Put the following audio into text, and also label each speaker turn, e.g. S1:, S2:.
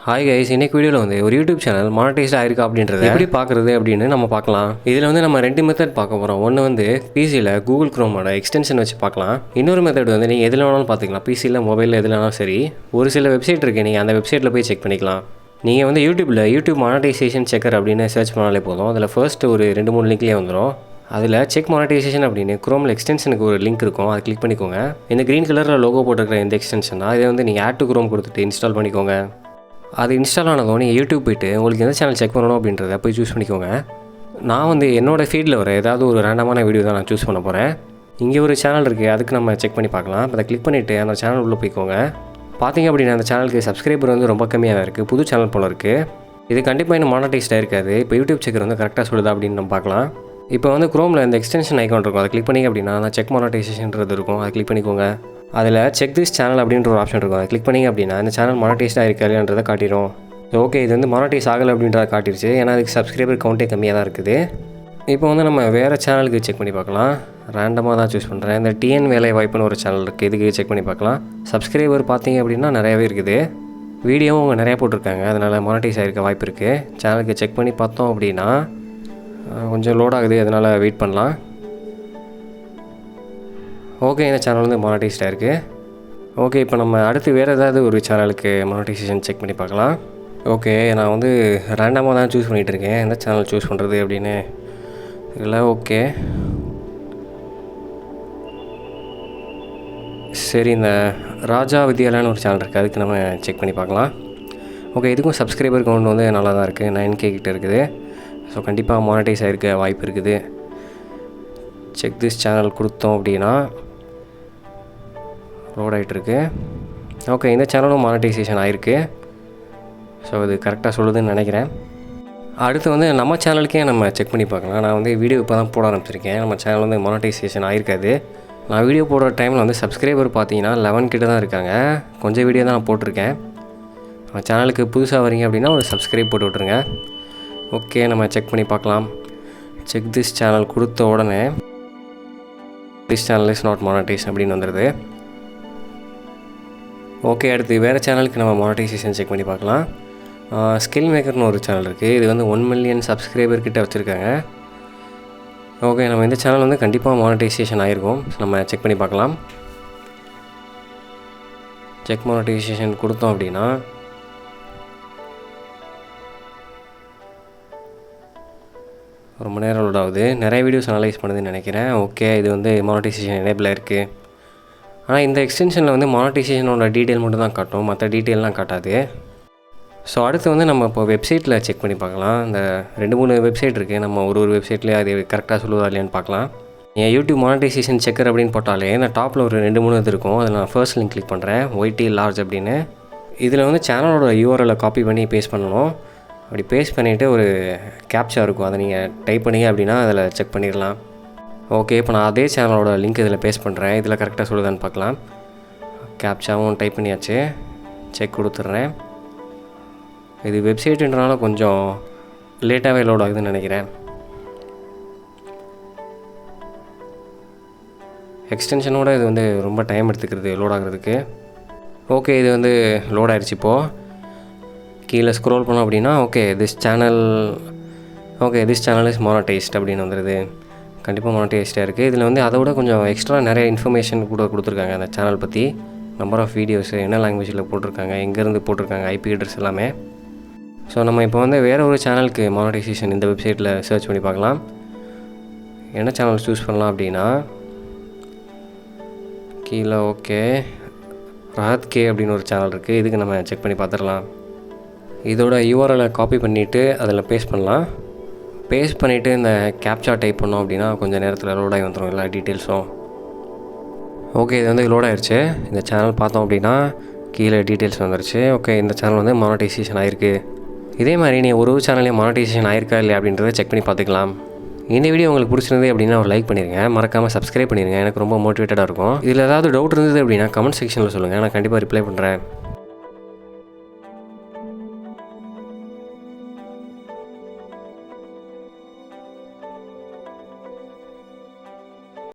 S1: Hi guys, இன்னைக்கு வீடியோவில் வந்து ஒரு யூடியூப் சேனல் மானிட்டைஸ்ட் ஆயிருக்கா அப்படின்றத எப்படி பார்க்குறது அப்படின்னு நம்ம பார்க்கலாம். இதில் வந்து நம்ம 2 மெத்தட் பார்க்க போகிறோம். ஒன்று வந்து பிசியில் கூகுள் குரோமோட எக்ஸ்டென்ஷன் வச்சு பார்க்கலாம். இன்னொரு மெத்தட் வந்து நீங்கள் எதில் வேணாலும் பார்த்துக்கலாம். பிசியில் மொபைலில் எதில் வேணாலும் சரி. ஒரு சில வெப்சைட் இருக்குது, நீங்கள் அந்த வெப்சைட்டில் போய் செக் பண்ணிக்கலாம். நீங்கள் வந்து யூடியூப் மானிட்டைசேஷன் செக்கர் அப்படின்னு சர்ச் பண்ணாலே போதும். அதில் ஃபர்ஸ்ட் ஒரு 2-3 லிங்க்லேயே வந்துடும். அதில் செக் மானிட்டைசேஷன் அப்படின்னு குரோமில் எக்ஸ்டென்ஷனுக்கு ஒரு லிங்க் இருக்கும், அதை கிளிக் பண்ணிக்கோங்க. இந்த க்ரீன் கலரில் லோகோ போட்டிருக்கிற இந்த எக்ஸ்டென்ஷன் தான். இதை வந்து நீங்கள் ஆட் டு குரோம் கொடுத்துட்டு இன்ஸ்டால் பண்ணிக்கோங்க. அது இன்ஸ்டால் ஆனதும் நீங்கள் யூடியூப் போய்ட்டு உங்களுக்கு எந்த சேனல் செக் பண்ணணும் அப்படின்றத போய் சூஸ் பண்ணிக்கோங்க. நான் வந்து என்னோடய ஃபீல்டில் வர ஏதாவது ஒரு ரேண்டமான வீடியோ தான் நான் சூஸ் பண்ண போகிறேன். இங்கே ஒரு சேனல் இருக்குது, அதுக்கு நம்ம செக் பண்ணி பார்க்கலாம். அதை கிளிக் பண்ணிவிட்டு அந்த சேனல் உள்ளே போய்க்கோங்க. பார்த்தீங்க அப்படின்னா அந்த சேனலுக்கு சப்ஸ்கிரைபர் வந்து ரொம்ப கம்மியாக தான் இருக்குது, புது சேனல் போல் இருக்குது. இது கண்டிப்பாக இன்னும் மானிட்டைஸ்டாக இருக்காது. இப்போ யூடியூப் செக்கர் வந்து கரெக்டாக சொல்லுதா அப்படின்னு நம்ம பார்க்கலாம். இப்போ வந்து குரோமில் இந்த எக்ஸ்டென்ஷன் ஐக்கான் இருக்கும், அதை கிளிக் பண்ணிங்க அப்படின்னா அந்த செக் மானிட்டைசேஷன்றது இருக்கும், அதை கிளிக் பண்ணிக்கோங்க. அதில் செக் திஸ் சேனல் அப்படின்ற ஒரு ஆப்ஷன் இருக்கும், அதை கிளிக் பண்ணிங்க அப்படின்னா இந்த சேனல் மானிட்டைஸ்டாக இருக்கா இல்லைன்றதை காட்டிடும். ஓகே, இது வந்து மானிட்டைஸ் ஆகலை அப்படின்றத காட்டிடுச்சு, ஏன்னா அதுக்கு சப்ஸ்கிரைபர் கவுண்டே கம்மியாக தான் இருக்குது. இப்போ வந்து நம்ம வேறு சேனலுக்கு செக் பண்ணி பார்க்கலாம். ரேண்டமாக தான் சூஸ் பண்ணுறேன். இந்த டிஎன் வேலை வாய்ப்புன்னு ஒரு சேனல் இருக்குது, இதுக்கு செக் பண்ணி பார்க்கலாம். சப்ஸ்கிரைபர் பார்த்தீங்க அப்படின்னா நிறையாவே இருக்குது, வீடியோவும் அவங்க நிறையா போட்டிருக்காங்க, அதனால் மானிட்டைஸ் ஆகிருக்க வாய்ப்பு இருக்குது. சேனலுக்கு செக் பண்ணி பார்த்தோம் அப்படின்னா கொஞ்சம் லோட் ஆகுது, அதனால் வெயிட் பண்ணலாம். ஓகே, இந்த சேனல் வந்து மானிட்டைஸ்டாக இருக்குது. ஓகே, இப்போ நம்ம அடுத்து வேறு ஏதாவது ஒரு சேனலுக்கு மானிட்டைசேஷன் செக் பண்ணி பார்க்கலாம். ஓகே, நான் வந்து ரேண்டமாக தான் சூஸ் பண்ணிகிட்டு இருக்கேன், எந்த சேனல் சூஸ் பண்ணுறது அப்படின்னு இல்லை. ஓகே சரி, இந்த ராஜா வித்யாலயான்னு ஒரு சேனல் இருக்குது, அதுக்கு நம்ம செக் பண்ணி பார்க்கலாம். ஓகே, இதுக்கும் சப்ஸ்கிரைபர் கவுண்ட் வந்து நல்லா தான் இருக்குது, 9K கிட்ட இருக்குது. ஸோ கண்டிப்பாக மானிட்டைஸ் ஆகிருக்க வாய்ப்பு இருக்குது. செக் திஸ் சேனல் கொடுத்தோம் அப்படின்னா லோட் ஆகிட்டுருக்கு. ஓகே, இந்த சேனலும் மானிட்டைசேஷன் ஆகிருக்கு. ஸோ இது கரெக்டாக சொல்லுதுன்னு நினைக்கிறேன். அடுத்து வந்து நம்ம சேனலுக்கே நம்ம செக் பண்ணி பார்க்கலாம். நான் வந்து வீடியோ இப்போ தான் போட ஆரம்பிச்சிருக்கேன், நம்ம சேனல் வந்து மானிட்டைசேஷன் ஆகிருக்காது. நான் வீடியோ போடுற டைமில் வந்து சப்ஸ்கிரைபர் பார்த்தீங்கன்னா 11 கிட்ட தான் இருக்காங்க. கொஞ்சம் வீடியோ தான் நான் போட்டிருக்கேன். நம்ம சேனலுக்கு புதுசாக வரீங்க அப்படின்னா ஒரு சப்ஸ்கிரைப் போட்டு விட்ருங்க. ஓகே, நம்ம செக் பண்ணி பார்க்கலாம். செக் திஸ் சேனல் கொடுத்த உடனே this channel is not monetise அப்படின்னு வந்துடுது. ஓகே, அடுத்து வேறு சேனலுக்கு நம்ம மானிட்டைசேஷன் செக் பண்ணி பார்க்கலாம். ஸ்கில் மேக்கர்னு ஒரு சேனல் இருக்குது, இது வந்து 1 மில்லியன் சப்ஸ்கிரைபர் கிட்ட வச்சுருக்காங்க. ஓகே, நம்ம இந்த சேனல் வந்து கண்டிப்பாக மானிட்டைசேஷன் ஆகிருக்கும், நம்ம செக் பண்ணி பார்க்கலாம். செக் மானிட்டைசேஷன் கொடுத்தோம் அப்படின்னா ரொம்ப நேரம் லோட் ஆகுது, நிறைய வீடியோஸ் அனலைஸ் பண்ணுதுன்னு நினைக்கிறேன். ஓகே, இது வந்து மானிட்டைசேஷன் எனேபிள் இருக்குது. ஆனால் இந்த எக்ஸ்டென்ஷனில் வந்து மானிட்டைசேஷனோட டீட்டெயில் மட்டும் தான் காட்டும், மற்ற டீட்டெயிலெலாம் காட்டாது. ஸோ அடுத்து வந்து நம்ம இப்போ வெப்சைட்டில் செக் பண்ணி பார்க்கலாம். இந்த 2-3 வெப்சைட் இருக்குது, நம்ம ஒரு வெப்சைட்லேயே அது கரெக்டாக சொல்லுவதா இல்லையான்னு பார்க்கலாம். என் யூடியூப் மானிட்டைசேஷன் செக்கர் அப்படின்னு போட்டாலே இந்த டாப்பில் ஒரு 2-3 இது இருக்கும், அதில் நான் ஃபர்ஸ்ட் லிங்க் கிளிக் பண்ணுறேன், ஒய்டி லார்ஜ் அப்படின்னு. இதில் வந்து சேனலோட யூஆர்எல்லை காப்பி பண்ணி பேஸ்ட் பண்ணணும். அப்படி பேஸ்ட் பண்ணிவிட்டு ஒரு கேப்ச்சா இருக்கும், அதை நீங்கள் டைப் பண்ணிங்க அப்படின்னா அதில் செக் பண்ணிடலாம். ஓகே, இப்போ நான் அதே சேனலோட லிங்க் இதில் பேஸ்ட் பண்ணுறேன், இதில் கரெக்டாக சொல்லுதான்னு பார்க்கலாம். கேப்ச்சாவும் டைப் பண்ணியாச்சு, செக் கொடுத்துட்றேன். இது வெப்சைட்டுன்றனால கொஞ்சம் லேட்டாகவே லோட் ஆகுதுன்னு நினைக்கிறேன். எக்ஸ்டென்ஷனோட இது வந்து ரொம்ப டைம் எடுத்துக்கிறது லோட் ஆகிறதுக்கு. ஓகே, இது வந்து லோட் ஆகிடுச்சு. இப்போது கீழே ஸ்க்ரோல் பண்ணோம் அப்படின்னா திஸ் சேனல் இஸ் மானிட்டைஸ்ட் அப்படின்னு வந்துடுது. கண்டிப்பாக மானிட்டைஸ்டாக இருக்குது. இதில் வந்து அதை விட கொஞ்சம் எக்ஸ்ட்ரா நிறைய இன்ஃபர்மேஷன் கூட கொடுத்துருக்காங்க அந்த சேனல் பற்றி. நம்பர் ஆஃப் வீடியோஸு, என்ன லாங்குவேஜில் போட்டிருக்காங்க, எங்கேருந்து போட்டிருக்காங்க, ஐபி அட்ரஸ் எல்லாமே. ஸோ நம்ம இப்போ வந்து வேறு ஒரு சேனலுக்கு மானிட்டைசேஷன் இந்த வெப்சைட்டில் சர்ச் பண்ணி பார்க்கலாம். என்ன சேனல் சூஸ் பண்ணலாம் அப்படின்னா கீழே ராத் கே அப்படின்னு ஒரு சேனல் இருக்குது, இதுக்கு நம்ம செக் பண்ணி பார்த்துடலாம். இதோட யூஆர்எல்லை காப்பி பண்ணிவிட்டு அதில் பேஸ்ட் பண்ணலாம். பேஸ்ட் பண்ணிவிட்டு இந்த கேப்ச்சா டைப் பண்ணோம் அப்படின்னா கொஞ்சம் நேரத்தில் லோட் ஆகி வந்துடும் எல்லா டீட்டெயில்ஸும். ஓகே, இது வந்து லோட் ஆகிடுச்சு. இந்த சேனல் பார்த்தோம் அப்படின்னா கீழே டீட்டெயில்ஸ் வந்துருச்சு. ஓகே, இந்த சேனல் வந்து மானிட்டைசேஷன் ஆகிருக்கு. இதே மாதிரி நீ ஒரு சேனல்லையும் மானிட்டைசேஷன் ஆயிருக்கா இல்லையா அப்படின்றத செக் பண்ணி பார்த்துக்கலாம். இந்த வீடியோ உங்களுக்கு பிடிச்சிருந்தது அப்படின்னா ஒரு லைக் பண்ணிடுங்க, மறக்காமல் சப்ஸ்கிரைப் பண்ணிடுங்க, எனக்கு ரொம்ப மோட்டிவேட்டடாக இருக்கும். இதில் ஏதாவது டவுட் இருந்தது அப்படின்னா கமெண்ட் செக்ஷனில் சொல்லுங்கள், நான் கண்டிப்பாக ரிப்ளை பண்ணுறேன்.